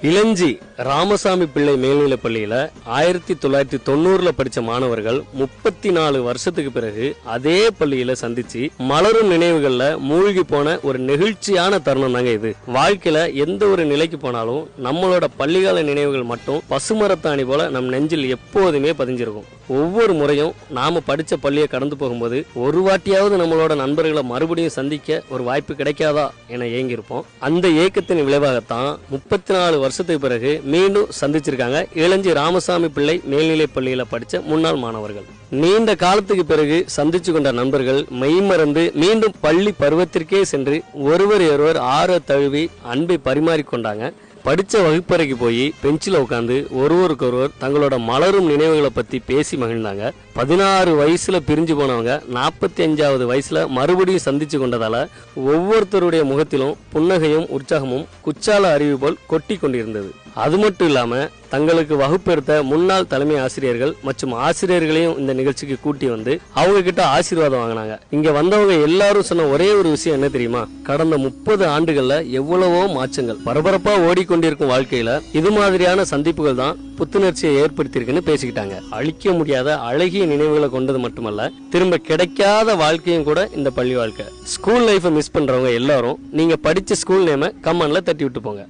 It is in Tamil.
இளஞ்சி ராமசாமி பிள்ளை மேல்நிலைப் பள்ளியில 1990 படிச்ச மாணவர்கள் 34 வருஷத்துக்கு பிறகு அதே பள்ளியில சந்திச்சு மலரும் நினைவுகள்ல மூழ்கி போன ஒரு நெகிழ்ச்சியான தருணம் தாங்க இது. வாழ்க்கையில எந்த ஒரு நிலைக்கு போனாலும் நம்மளோட பள்ளிகால நினைவுகள் மட்டும் பசுமரத்தாணி போல நம் நெஞ்சில் எப்போதுமே பதிஞ்சிருக்கும். ஒவ்வொரு முறையும் நாம படிச்ச பள்ளியை கடந்து போகும்போது ஒரு வாட்டியாவது நம்மளோட நண்பர்களை மறுபடியும் சந்திக்க ஒரு வாய்ப்பு கிடைக்காதா என ஏங்கியிருப்போம். அந்த ஏக்கத்தின் விளைவாகத்தான் 34 வருஷத்துக்கு பிறகு மீண்டும் சந்திச்சிருக்காங்க இளஞ்சி ராமசாமி பிள்ளை மேல்நிலைப் பள்ளியில படிச்ச முன்னாள் மாணவர்கள். நீண்ட காலத்துக்கு பிறகு சந்திச்சு கொண்ட நண்பர்கள் மெய்மறந்து மீண்டும் பள்ளி பருவத்திற்கே சென்று ஒருவர் ஆற தழுவி அன்பை பரிமாறிக்கொண்டாங்க. படிச்ச வகுப்பறைக்கு போய் பெஞ்சில் உட்காந்து ஒருவருக்கொருவர் தங்களோட மலரும் நினைவுகளை பத்தி பேசி மகிழ்ந்தாங்க. 16 வயசுல பிரிஞ்சு போனவங்க 45வது வயசுல மறுபடியும் சந்திச்சு கொண்டதால ஒவ்வொருத்தருடைய முகத்திலும் புன்னகையும் உற்சாகமும் குச்சால அருவி போல் கொட்டி கொண்டிருந்தது. அது மட்டும் இல்லாம தங்களுக்கு வகுப்பெடுத்த முன்னாள் தலைமை ஆசிரியர்கள் மற்றும் ஆசிரியர்களையும் இந்த நிகழ்ச்சிக்கு கூட்டி வந்து அவங்க கிட்ட ஆசீர்வாதம் வாங்கினாங்க. இங்க வந்தவங்க எல்லாரும் சொன்ன ஒரே ஒரு விஷயம் என்ன தெரியுமா? கடந்த 30 ஆண்டுகள்ல எவ்வளவோ மாற்றங்கள். பரபரப்பா ஓடிக்கொண்டிருக்கும் வாழ்க்கையில இது மாதிரியான சந்திப்புகள் தான் புத்துணர்ச்சியை ஏற்படுத்தியிருக்குன்னு பேசிக்கிட்டாங்க. அழிக்க முடியாத அழகிய நினைவுகளை கொண்டது மட்டுமல்ல, திரும்ப கிடைக்காத வாழ்க்கையும் கூட இந்த பள்ளி வாழ்க்கை. ஸ்கூல் லைஃபை மிஸ் பண்றவங்க எல்லாரும் நீங்க படிச்ச ஸ்கூல் நேம கமெண்ட்ல தட்டி விட்டு போங்க.